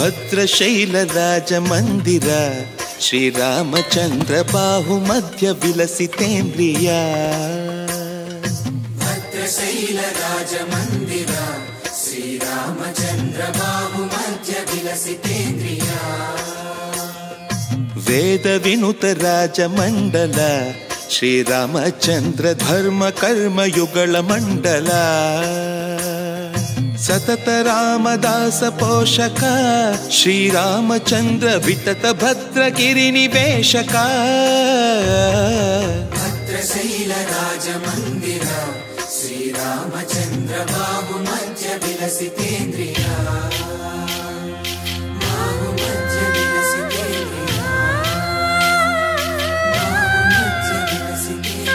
భద్రశైల రాజమందిర శ్రీరామచంద్ర బాహు మధ్య విలసితేంద్రియ భద్రశైల రాజమందిర శ్రీరామచంద్ర బాహు మధ్య విలసితేంద్రియ వేద వినుత రాజమండల శ్రీరామచంద్ర ధర్మ కర్మయుగళ మండల సతత రామదాస పోషక శ్రీరామచంద్ర వితత భద్రగిరి నివేశక భద్రశైల రాజమందిర శ్రీరామచంద్ర బాహు మధ్య విలసితేంద్రియ బాహు మధ్య విలసితేంద్రియ బాహు మధ్య విలసితేంద్రియ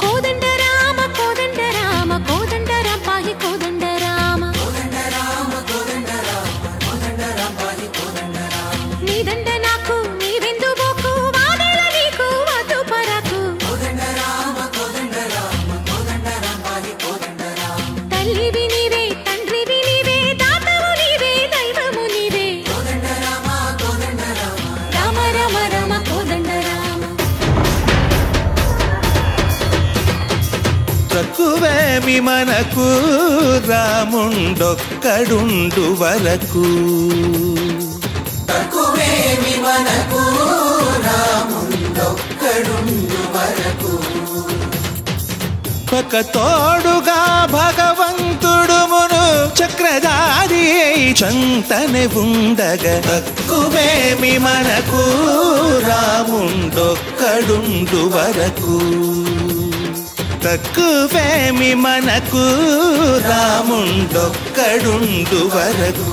కోదండ రామ కోదండ రామ కోదండ రామ పాహి కోదండ రామ కోదండ రామ కోదండ రామ కోదండ రామ పాహి కోదండ రామ నీదండ నాకు నీవెందు బోకు వాదేల నీకు వద్దు పరకు కోదండ రామ కోదండ రామ కోదండ రామ పాహి కోదండ రామ తల్లివి నీవే తండ్రివి నీవే దాతవు నీవే దైవము నీవే కోదండ రామ కోదండ రామ రామ రామ రామ కోదండ రామ తక్కువేమి మనకు రాముండొక్కడుండు వరకు తక్కువేమి మనకు రాముండొక్కడుండు వరకు ఒక తోడుగా భగవంతుడు మును చక్రధారి చంతనే ఉండగా తక్కువేమి మనకు రాముండొక్కడుండు వరకు తక్కువేమి మనకు రాముండొక్కడుండు వరకు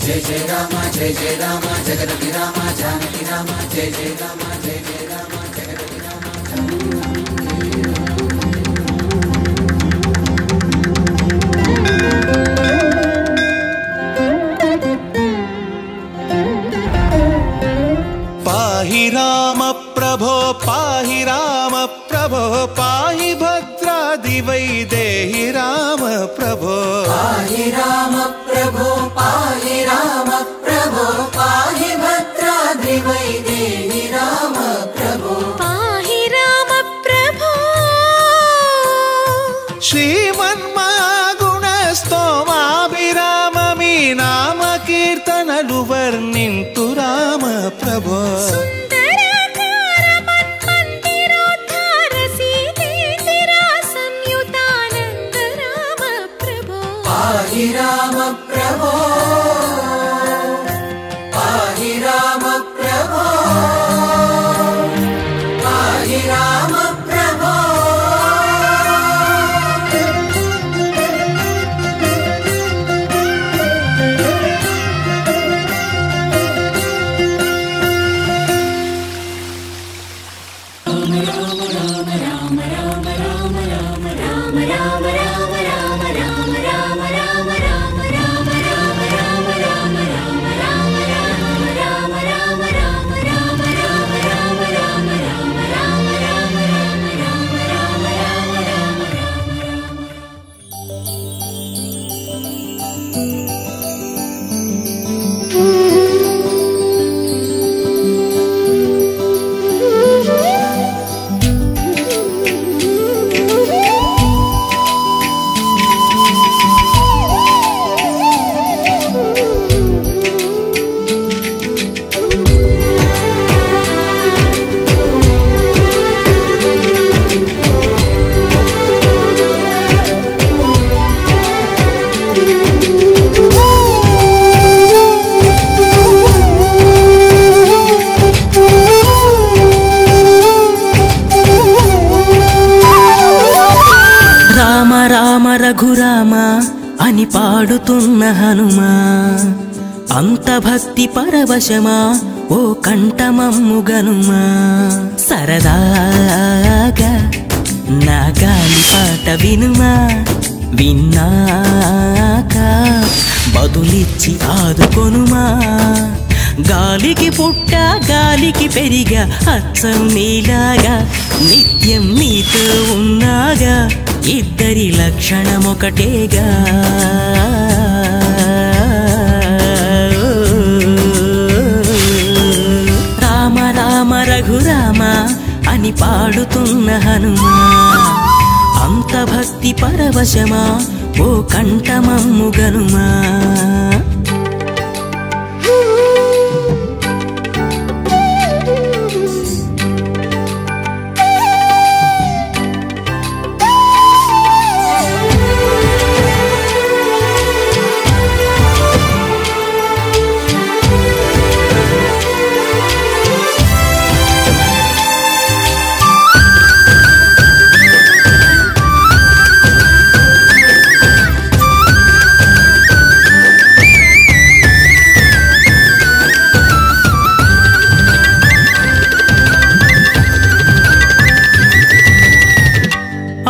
జయ జయ రామ జయ జయ రామ జగదపి రామ జానకి రామ జయ జయ రామ జయ జయ రామ జగదపి రామ పాహి రామ ప్రభో పాహి రామ ప్రభో పాహి భద్రాది వైదేహి రామ ప్రభో పాహి రామ ప్రభో పాహి రామ ప్రభో పాహి భద్రాద్రి వైదేహి రామ ప్రభో పాహి రామ ప్రభో శ్రీమన్మగుణ స్తోమాభిరామ మీ నామ కీర్తనలు వర్ణింతు రామ ప్రభో సుందరాకార మన్మందిరోద్ధార సీతేందిర సంయుతానంద రామ ప్రభో పాహి రామ ప్రభో పాహి రామ ప్రభో పాహి రామ ప్రభో రఘురామ అని పాడుతున్న హనుమా అంత భక్తి పరవశమా ఓ కంఠమమ్ముగనుమా సరదాగా నా గాలి పాట వినుమా విన్నాక బదులిచ్చి ఆదుకొనుమా గాలికి పుట్ట గాలికి పెరిగా అచ్చం నీలాగా నిత్యం నీతో ఉన్నాగా ఇద్దరి లక్షణమొకటేగా రామ రామ రఘురామ అని పాడుతున్న హనుమా అంత భక్తి పరవశమా ఓ కంఠమమ్ము గనుమా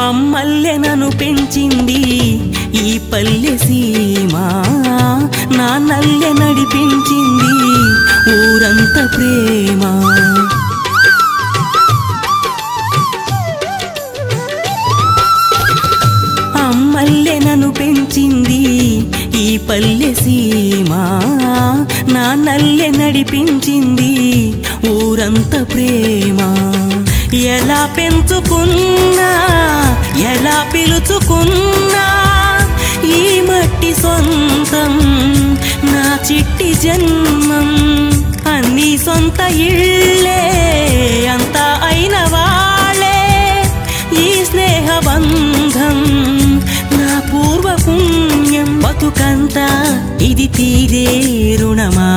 అమ్మల్లెనను పెంచింది ఈ పల్లె సీమ నా నల్లె నడిపించింది ఊరంత ప్రేమ అమ్మల్లెనను పెంచింది ఈ పల్లె సీమ నా నల్లె నడిపించింది ఊరంత ప్రేమ ఎలా పెంచుకున్నా ఎలా పిలుచుకున్నా ఈ మట్టి సొంతం నా చిట్టి జన్మం అన్ని సొంత ఇళ్ళే అంతా అయిన వాళ్ళే ఈ స్నేహ బంధం నా పూర్వ పుణ్యం బతుకంతా ఇది తీరే రుణమా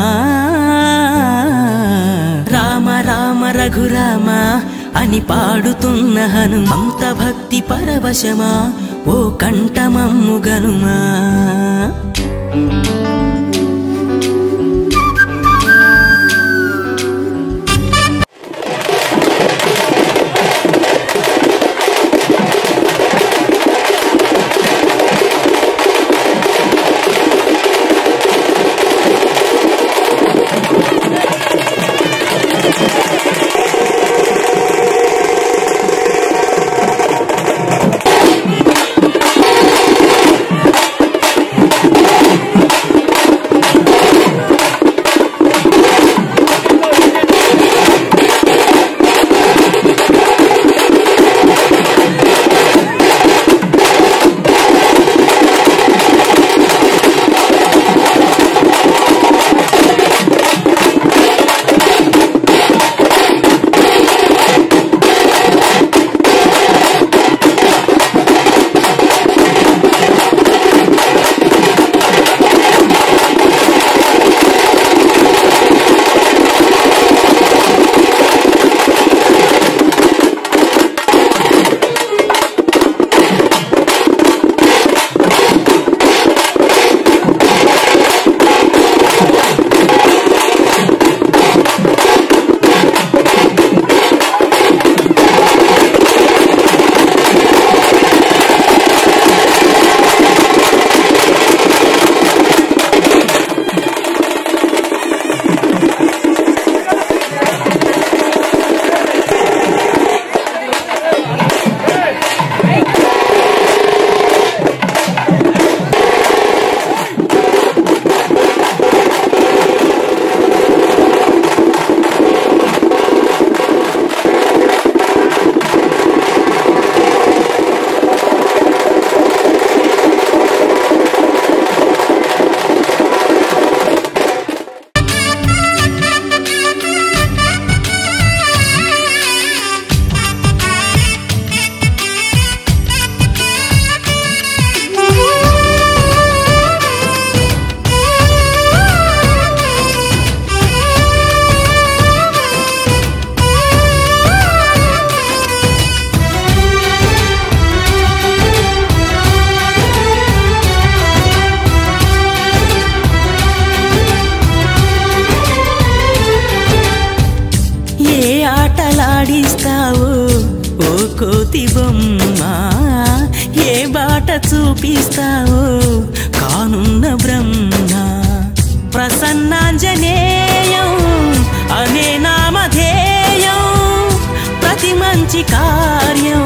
రామ రామ రఘురామ అని పాడుతున్న హనుమంత భక్తి పరవశమా ఓ కంఠమమ్ము గనుమా ఆటలాడిస్తావు ఓ కోతి బొమ్మ ఏ బాట చూపిస్తావు కానున్న బ్రహ్మ ప్రసన్నాంజనేయం అనే నామధేయం ప్రతి మంచి కార్యం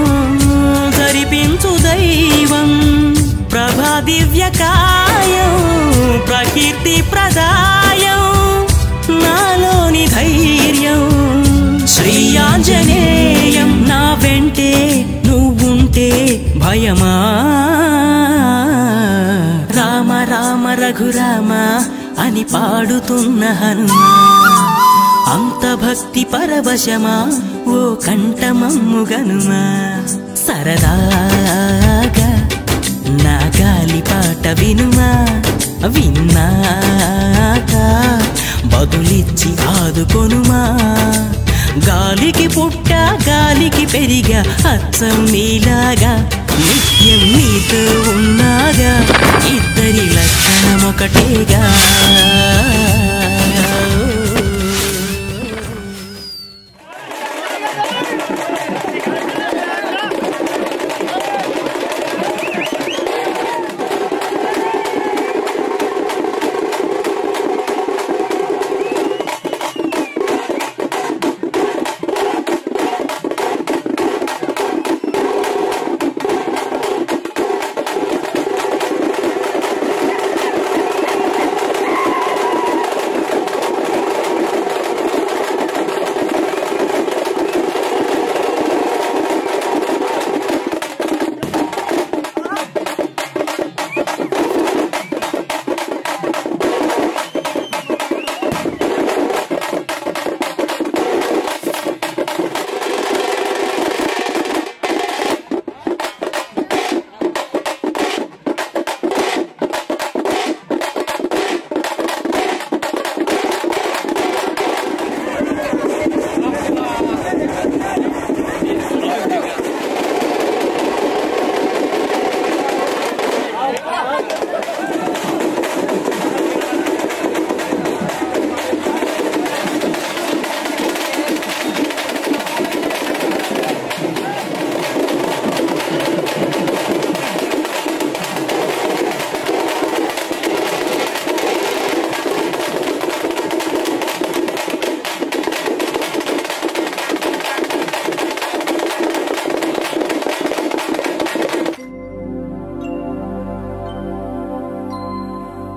జరిపించు దైవం ప్రభా దివ్యకాయం ప్రకీర్తి ప్రదాయం నాలోని ధైర్యం శ్రీ ఆంజనేయం నా వెంటే నువ్వుంటే భయమా రామ రామ రఘురామ అని పాడుతున్న హనుమా అంత భక్తి పరవశమా ఓ కంఠమమ్ము గనుమా సరదాగా నా గాలి పాట వినుమా విన్నాక బదులిచ్చి ఆదుకొనుమా గాలికి పుట్ట గాలికి పెరిగా అచ్చం నీలాగా నిత్యం నీతో ఉన్నాగా ఇద్దరి లక్షణం ఒకటేగా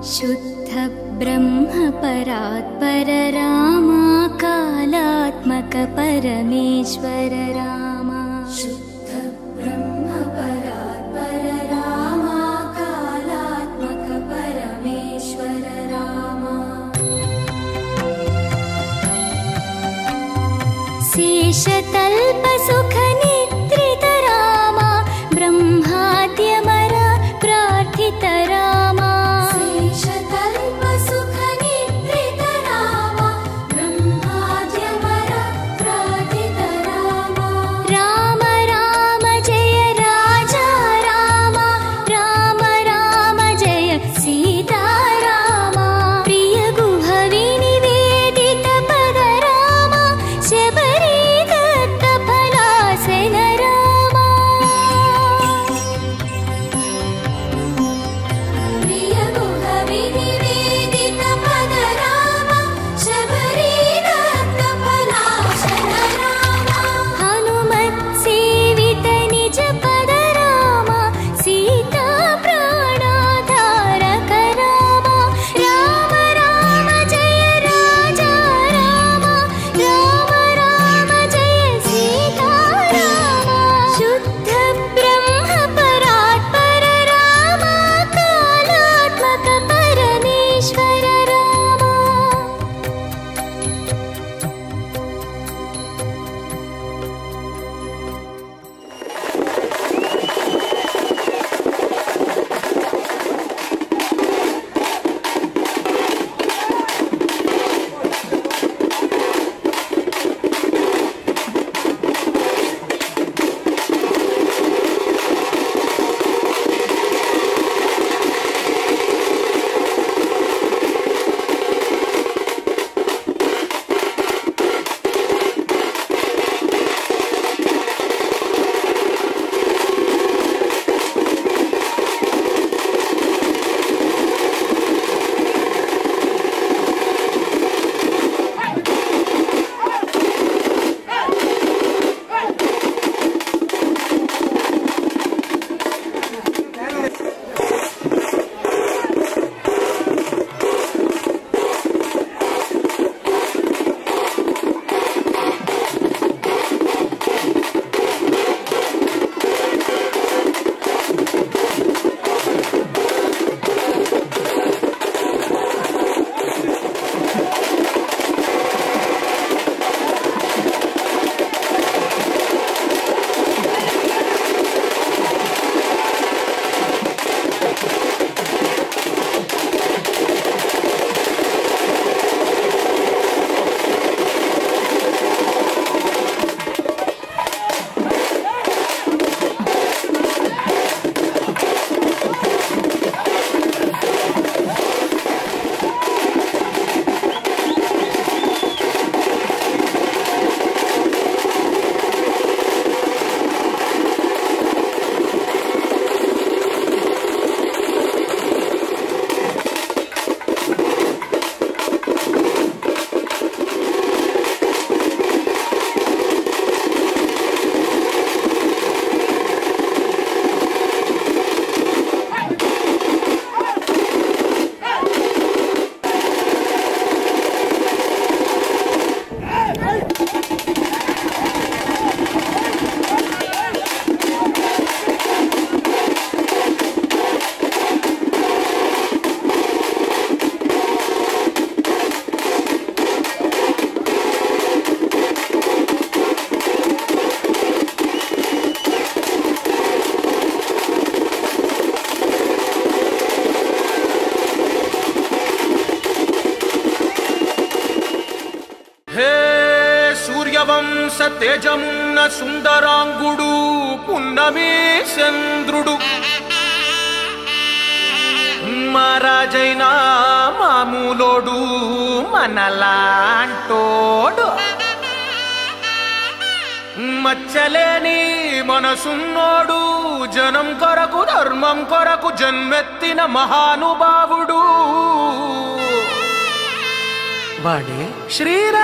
शुद्ध ब्रह्म परात्पर रामा कालात्मक परमेश्वर रामा शुद्ध ब्रह्म परात्पर रामा कालात्मक परमेश्वर रामा शेषतल्प सुख निद्रित रामा ब्रह्माद्यमर प्रार्थित रामा సూర్యవంశ తేజమున్న సుందరాంగుడు పున్నమి చంద్రుడు మహారాజైనా మామూలోడు మనలాంటోడు మచ్చలేని మనసున్నోడు జనం కొరకు ధర్మం కొరకు జన్మెత్తిన మహానుభావుడు వాడే శ్రీరాముడు.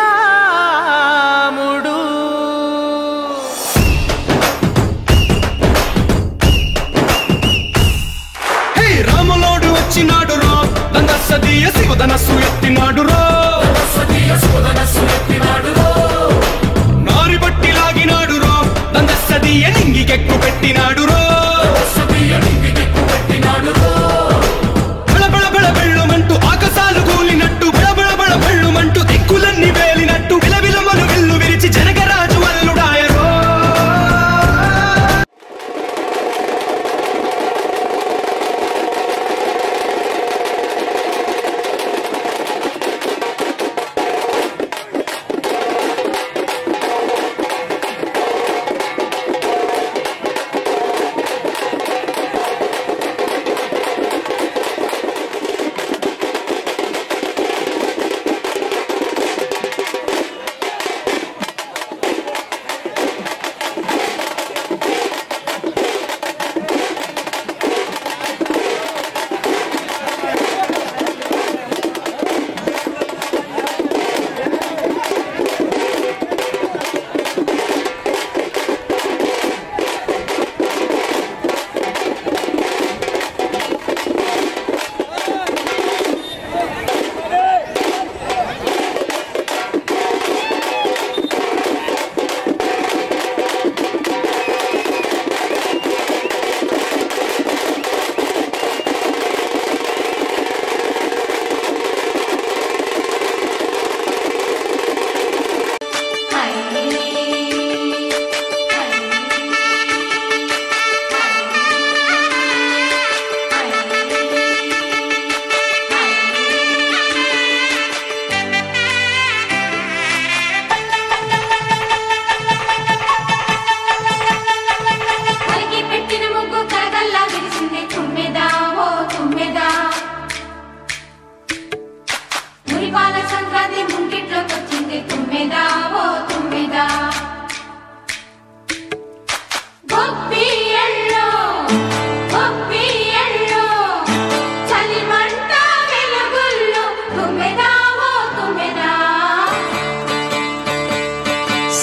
హే రాములోడు వచ్చినాడు రో దందసదీయ శివధనస్సు ఎత్తినాడు రో నారి బట్టి లాగినాడు రో దందసదీయ నింగికెక్కు పెట్టినాడు రో బళబళ బళ బెళ్ళుమంటూ ఆకాశాలు కూలినట్టు బళబళ బళ బెళ్ళుమంటూ దిక్కులన్నీ వేలినట్టు విలవిలమలు విల్లు విరిచి జనగరాజు అల్లుడాయరో.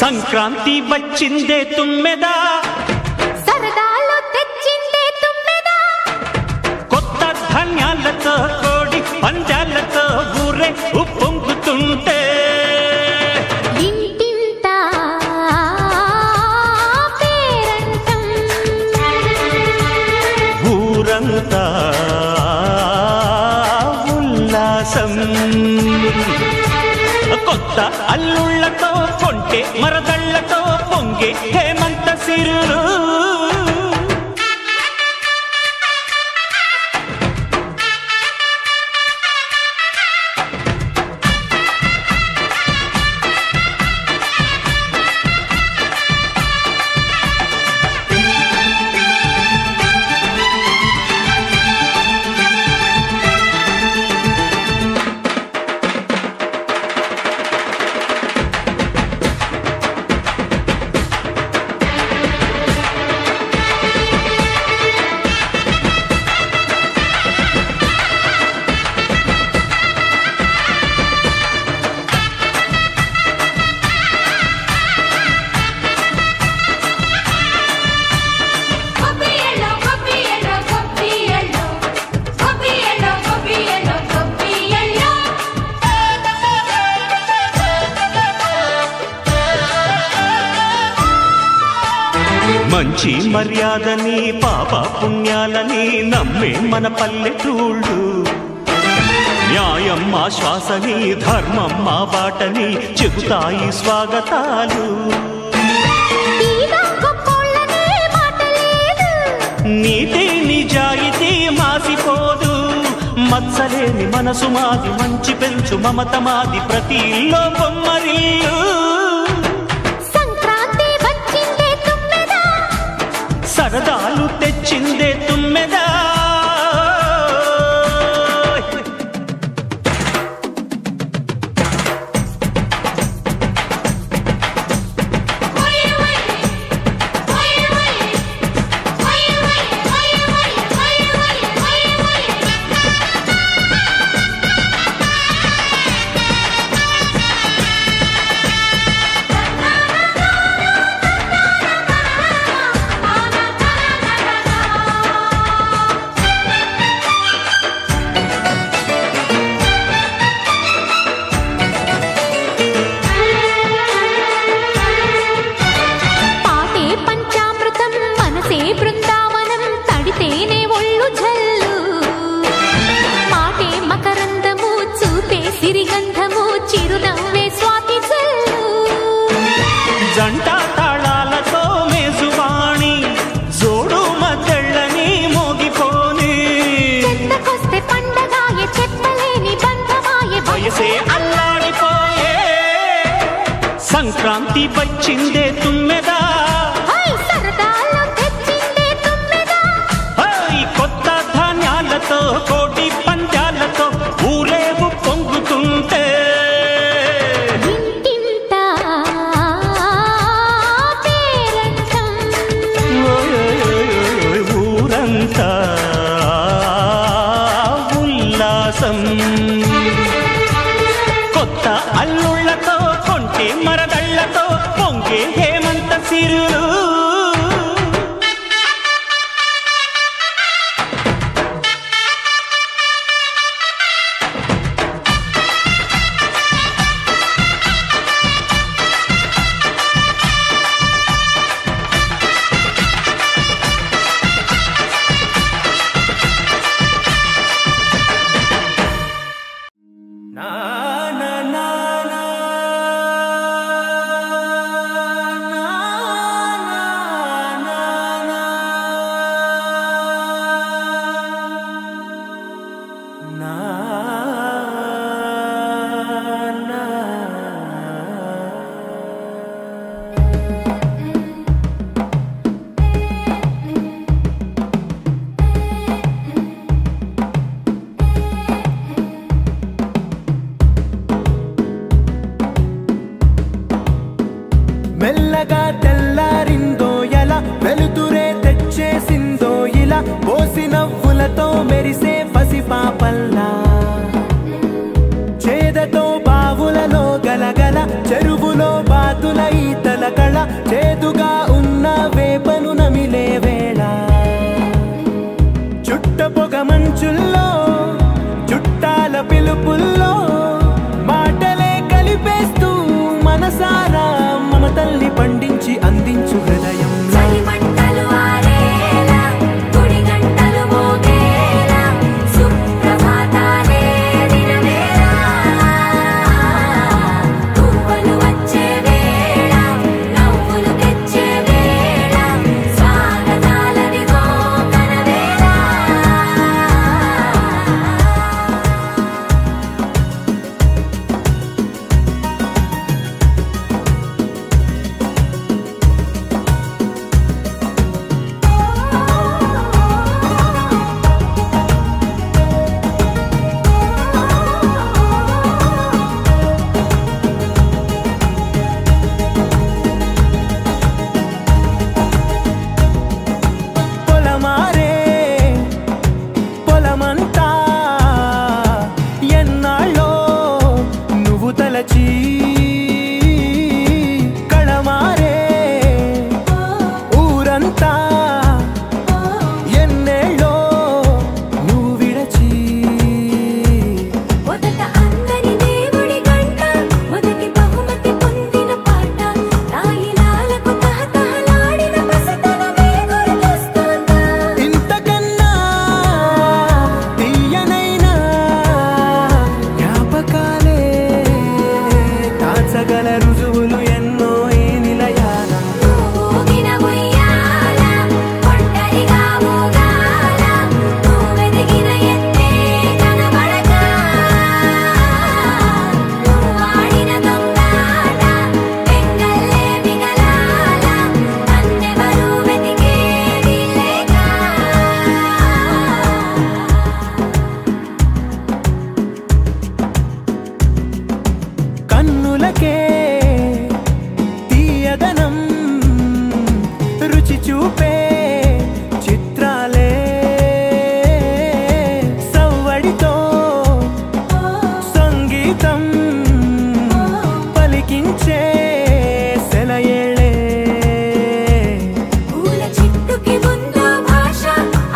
సంక్రాంతి వచ్చిందే తుమ్మెదా సరదాలు తెచ్చిందే తుమ్మెదా కొత్త ధాన్యాలతో కోడి పంజాలతో ఊరే ఉప్పొంగుతుంటే ఇంటింత పేరంటం ఊరంతా ఉల్లాసం కొత్త అల్లుళ్లతో కొంటే మరదళ్లతో పొంగే హేమంత సిరులు మంచి మర్యాదని పాప పుణ్యాలని నమ్మే మన పల్లెటూళ్ళు న్యాయం మా శ్వాసని ధర్మం మా బాటని చెబుతాయి స్వాగతాలు నీతి నిజాయితీ మాసిపోదు మత్సలేని మనసు మాది మంచి పెంచు మమత మాది ప్రతి ఇల్లో బొమ్మరిల్లు జంట తాళాలతో మేజువాణి జోడు మద్దెళ్ళని మోగిపోని చెంతకొస్తే పండగాయే చెప్పలేని బంధమాయే వయసే అల్లాడిపోయే సంక్రాంతి వచ్చిందే తుమ్మెదా సరదాలో తెచ్చిందే తుమ్మెదా కొత్త ధాన్యాలతో కోటి పంచాలతో ఊరేగు పొంగుతుంటే ఇంటింట పేరంటం ఊరంతా ఉల్లాసం కొత్త అల్లుళ్ళతో కొంటే మరదళ్ళతో పొంగే హేమంత సిరులు మెల్లగా తెల్లారిందో ఎలా వెలుతురే తెచ్చేసిందో ఇలా పోసి నవ్వులతో మెరిసే పసిపాపల్లా చేదతో బావులలో గలగల చెరువులో బాతుల ఈతల కళ చేదుగా ఉన్న వేపను నమిలే వేళ చుట్ట పొగ మంచుల్లో చుట్టాల పిలుపుల్లో మాటలే కలిపేస్తూ మనసారా మమతల్ని పండించి అందించు హృదయం చలిమంటలు ఆరేలా గుడి గంటలు మోగేలా సుప్రభాతాలే దినవేళ పువ్వులు వచ్చే వేళ నవ్వులు తెచ్చే వేళ స్వాగతాలదిగో కనవేళ పొలమారే పొలమంతా ఎన్నాళ్ళో నువ్వు తలచి కళమారే ఊరంతా ఎన్నేళ్ళో నువ్వు విడచి మొదట అందరి దేవుడి గంట మొదటి బహుమతి పొందిన పాట తాయిలాలకు తహతహలాడిన పసితనమే గుర్తొస్తుందా ఇంతకన్నా తీయనైనా జ్ఞాపకాలే దాచగల రుజువులు ఎన్నో ఈ నిలయాల ఊగిన ఉయ్యాల ఒంటరిగా ఊగాల నువ్వెదిగిన ఎత్తే కనబడక నువ్వాడిన దొంగాట పెంగల్లే మిగలాల నన్నెవరూ వెతికేది లేక కన్నులకే తీయదనం రుచి చూపే చిత్రాలే సవ్వడితో సంగీతం పలికించే సెలయేళే పూల చిట్టుకి ఉందో భాష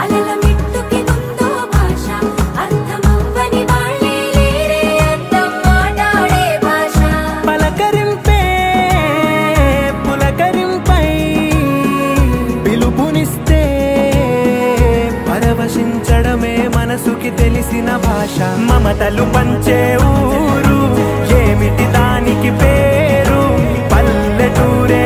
అలల మిట్టుకి ఉందో భాష అర్థమవ్వని వాళ్ళే లేరే అర్థం మాట్లాడే భాష పలకరింపే పులకరింపై పిలుపునిస్తే పరవశించడమే మనసుకి తెలిసిన భాష మమతలు పంచే ఊరు ఏమిటి దానికి పేరు పల్లెటూరే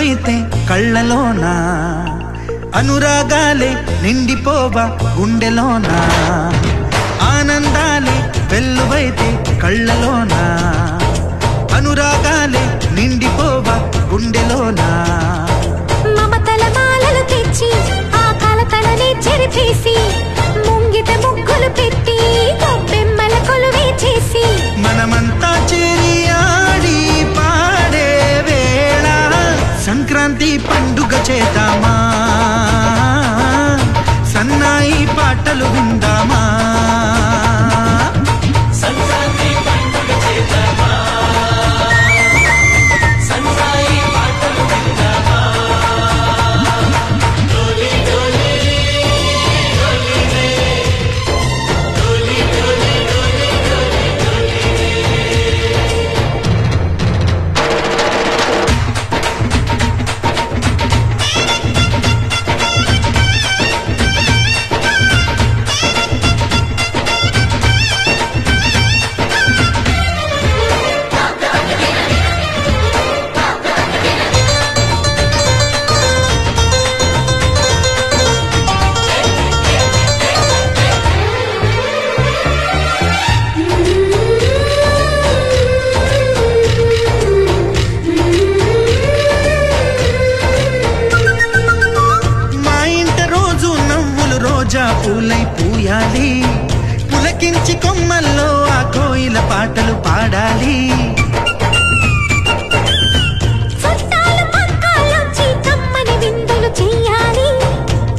వెల్లువైతే కళ్ళలోనా అనురాగాలే నిండిపోవా గుండెలోనా ఆనందాలే వెల్లువైతే కళ్ళలోనా అనురాగాలే నిండిపోవా గుండెలోనా మమతల మాలలు తెచ్చి ఆ కలతలనే చెరిపేసి ముంగిట ముగ్గులు పెట్టి గొబ్బెమ్మల కొలువే చేసి మనమంతా చేరి ఆడి పాడే వేళ సంక్రాంతి పండుగ చేద్దామా సన్నాయి పాటలు విందామా సంక్రాంతి పండుగ చేద్దామా సన్నాయి పాటలు విందామా డోలి డోలి డోలి రే డోలి డోలి డోలి డోలి పూలై పూయాలి పులకించి కొమ్మల్లో ఆ కోయిల పాటలు పాడాలి చుట్టాలు పక్కాలొచ్చి కమ్మని విందులు చెయ్యాలి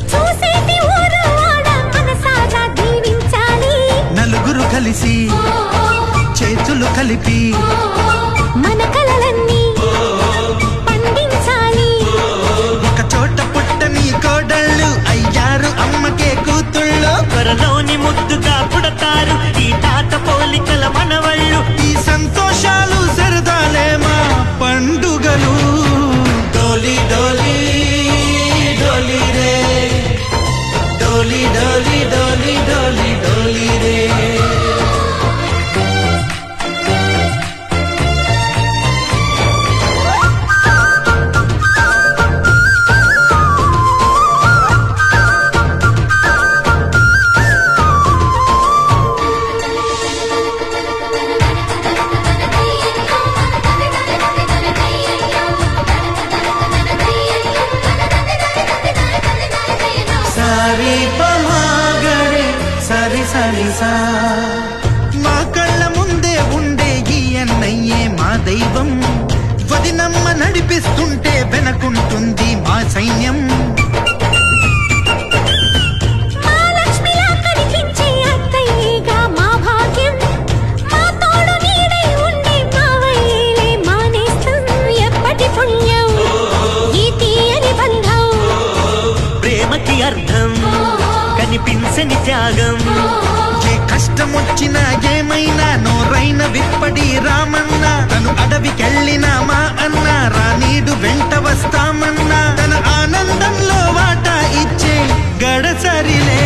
చూసేటి ఊరు వాడ మనసారా దీవించాలి నలుగురు కలిసి చేతులు కలిపి మన కలలన్నీ పండించాలి ఒక చోట పుట్టని కోడళ్ళు అయ్యారు అమ్మకే కూతుళ్ళు త్వరలోని ముద్దుగా పుడతారు ఈ తాత పోలికల మనవళ్ళు ఈ సంతోషాలు సరదాలే మా పండుగలు డోలి డోలి డోలి రే డోలి డోలి డోలి డోలి డోలి రే మా కళ్ళ ముందే ఉండే ఈ అన్నయ్యే మా దైవం వదినమ్మ నడిపిస్తుంటే వెనకుంటుంది మా సైన్యం మా లక్ష్మిలా కనిపించే అత్తయ్యేగా మా భాగ్యం మా తోడు నీడై ఉండే మావయ్యేలే మా నేస్తం ఎప్పటి పుణ్యం ఈ తీయని బంధం ప్రేమకి అర్థం కనిపించని త్యాగం ఏ కష్టమొచ్చినా ఏమైనా నోరైన విప్పడి రామన్నా తను అడవికెళ్ళినా మా అన్న రానీడు వెంట వస్తామన్నా తన ఆనందంలో వాటా ఇచ్చే గడసరిలే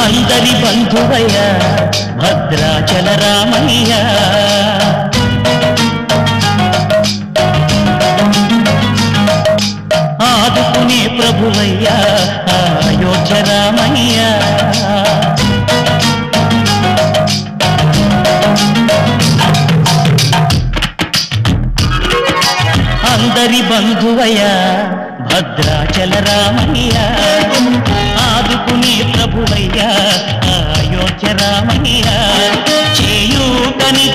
అందరి బంధువయ్య భద్రాచల రామయ్య ఆదుకునే ప్రభువయ్య అయోధ్య రామయ్య అందరి బంధువయ్య భద్రాచల రామయ్య ఆదుకునే ప్రభువయ్య అయోధ్య రామయ్య చేయూతనిచ్చేవాడయ్య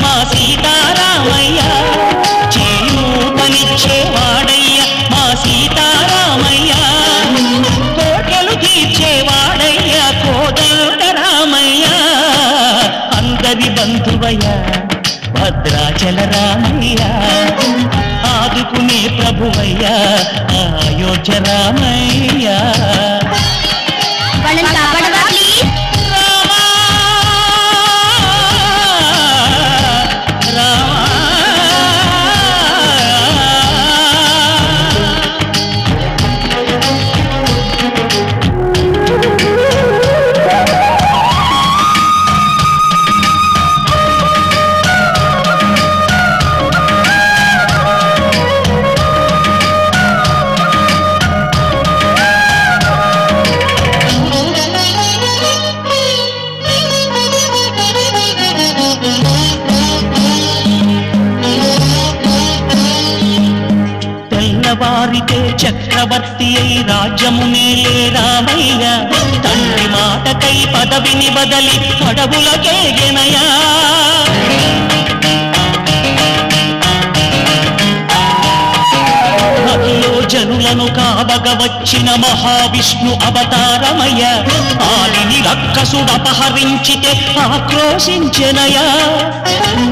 మా సీతారామయ్య చేయూతనిచ్చేవాడయ్య మా బంధువయ్యా భద్రాచల రామయ్యా ఆదుకునే ప్రభువయ్యా అయోధ్య రామయ్యా వారితే చక్రవర్తి అయి రాజ్యమునేలే రామయ్య తండ్రి మాటకై పదవిని బదలి అడవులకేగెనయా హరిలో జనులను కావగ వచ్చిన మహావిష్ణు అవతారమయ్య ఆలిని రక్కసుడు అపహరించితే ఆక్రోశించెనయా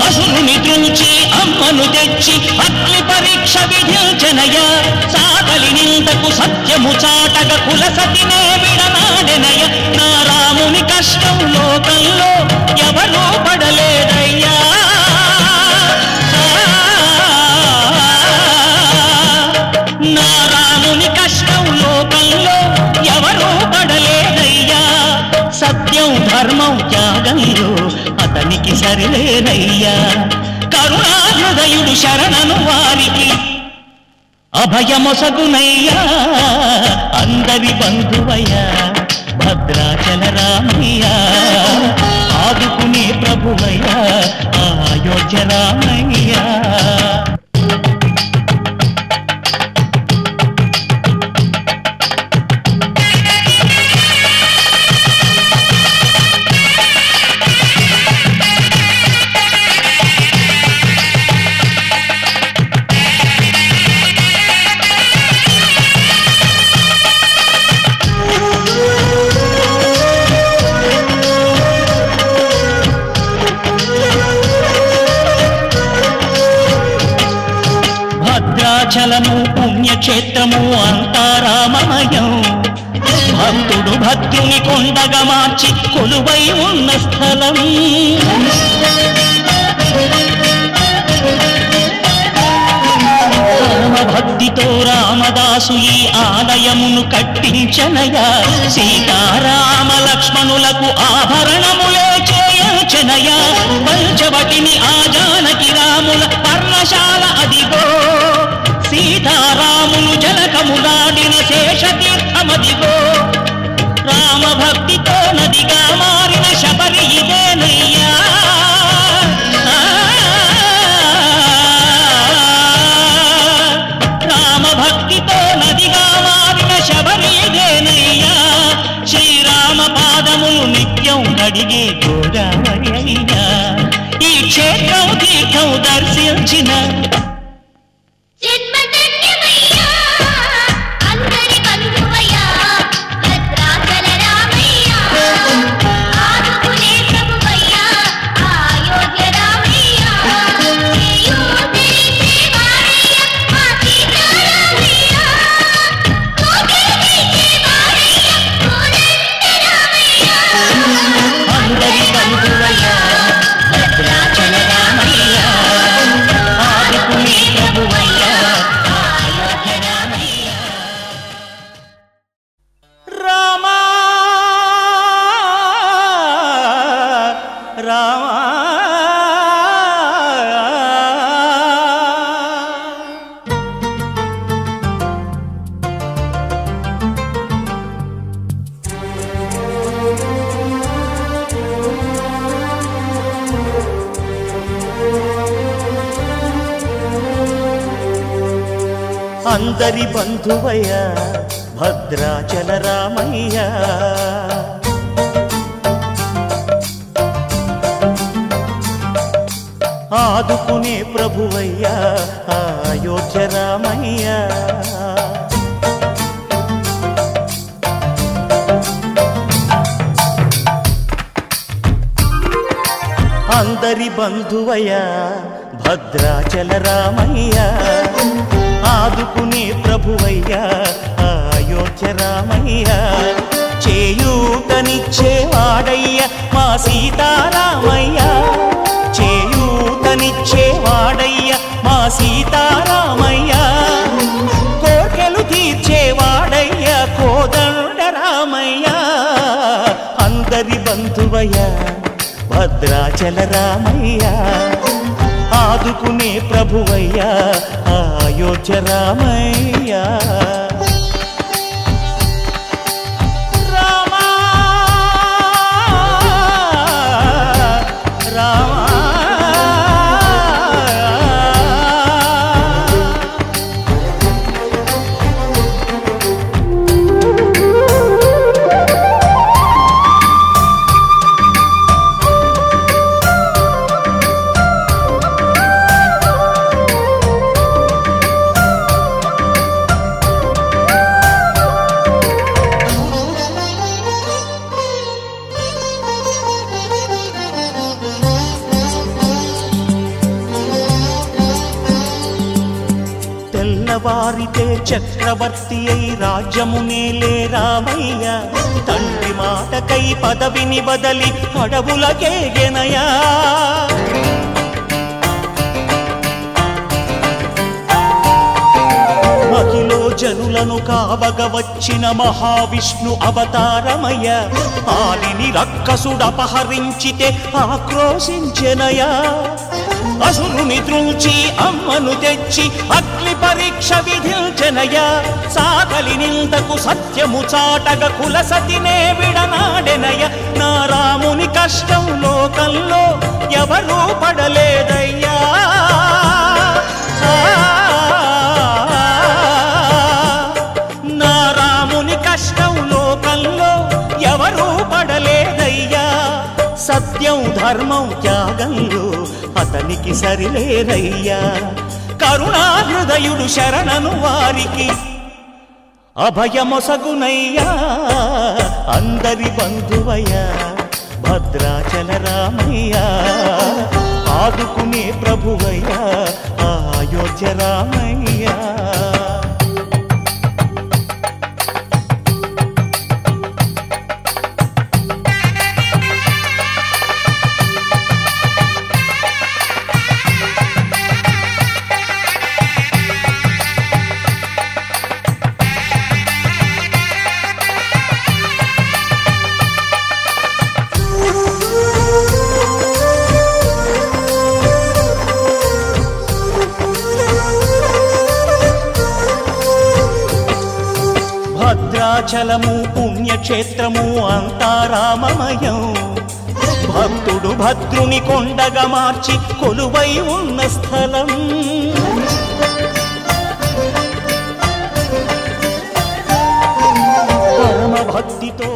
అసురుని త్రుంచి అమ్మను తెచ్చి అగ్ని పరీక్ష విధించనయ సాగలి నిందకు సత్యము చాటగ కులసతినే విడనాడెనయ నా రాముని కష్టం లోకంలో ఎవరూ పడలేదయ్యా నా రాముని కష్టం లోకంలో ఎవరూ పడలేదయ్యా సత్యం ధర్మం త్యాగంలో అతనికి సరిలేనయ్యా కరుణాహృదయుడు శరణను వారికి అభయమొసగునయ్యా అందరి బంధువయ్యా భద్రాచల రామయ్యా ఆదుకునే ప్రభువయ్యా అయోధ్య రామయ్యా భద్రాచలము పుణ్యక్షేత్రము అంతారామమయం భక్తుడు భక్తుని కొండగా మార్చి కొలువై ఉన్న స్థలం భక్తితో రామదాసు ఈ ఆలయమును కట్టించనయా సీతారామ లక్ష్మణులకు ఆభరణములే చేయించనయా పంచవటిని ఆ జానకి రాముల పర్ణశాల అదిగో సీతారాములు జనకములాడిన శేషతీర్థమదిగో రామభక్తితో నదిగా మారిన శబరి ఇదేనయ్యా రామభక్తితో నదిగా మారిన శబరి ఇదేనయ్యా శ్రీరామ పాదములు నిత్యం గడిగే గోదావరియయ్యా ఈ క్షేత్రం తీర్థం దర్శించిన అందరి బంధువయ్యా భద్రాచల రామయ్యా ఆదుకునే ప్రభువయ్యా అయోధ్య రామయ్యా అందరి బంధువయ్యా భద్రాచల రామయ్య, ఆదుకునే ప్రభువయ్యా అయోధ్య రామయ్య, చేయూతనిచ్చేవాడయ్య మా సీతారామయ్య, చేయూతనిచ్చేవాడయ్య మా సీతారామయ్య, కోర్కెలు తీర్చేవాడయ్య కోదండ రామయ్య, అందరి బంధువయ్య భద్రాచల రామయ్య, ఆదుకునే ప్రభువయ్య అయోధ్య రామయ్య. వారితే చక్రవర్తి అయి రాజ్యమునేలే రామయ్య, తండ్రి మాటకై పదవిని బదలి అడవులకేగెనయా, మహిలో జనులను కావగ వచ్చిన మహావిష్ణు అవతారమయ్య, ఆలిని రక్కసుడపహరించితే ఆక్రోశించెనయా, అసురుని త్రుంచి అమ్మను తెచ్చి అగ్ని పరీక్ష విధించెనయ, సాగలి నిందకు సత్యము చాటగ కుల సతినే విడనాడెనయ, నా రాముని కష్టం లోకంలో ఎవరూ పడలేదయ్యా, నా రాముని కష్టం లోకంలో ఎవరూ పడలేదయ్యా, సత్యం ధర్మం త్యాగంలో అతనికి సరిలేరయ్యా, కరుణాహృదయుడు శరణను వారికి అభయమొసగునయ్యా, అందరి బంధువయ్యా భద్రాచల రామయ్య, ఆదుకునే ప్రభువయ్యా అయోధ్య రామయ్య. భద్రాచలము పుణ్యక్షేత్రము అంతా రామమయం, భక్తుడు భద్రుని కొండగా మార్చి కొలువై ఉన్న స్థలం, పరమ భక్తితో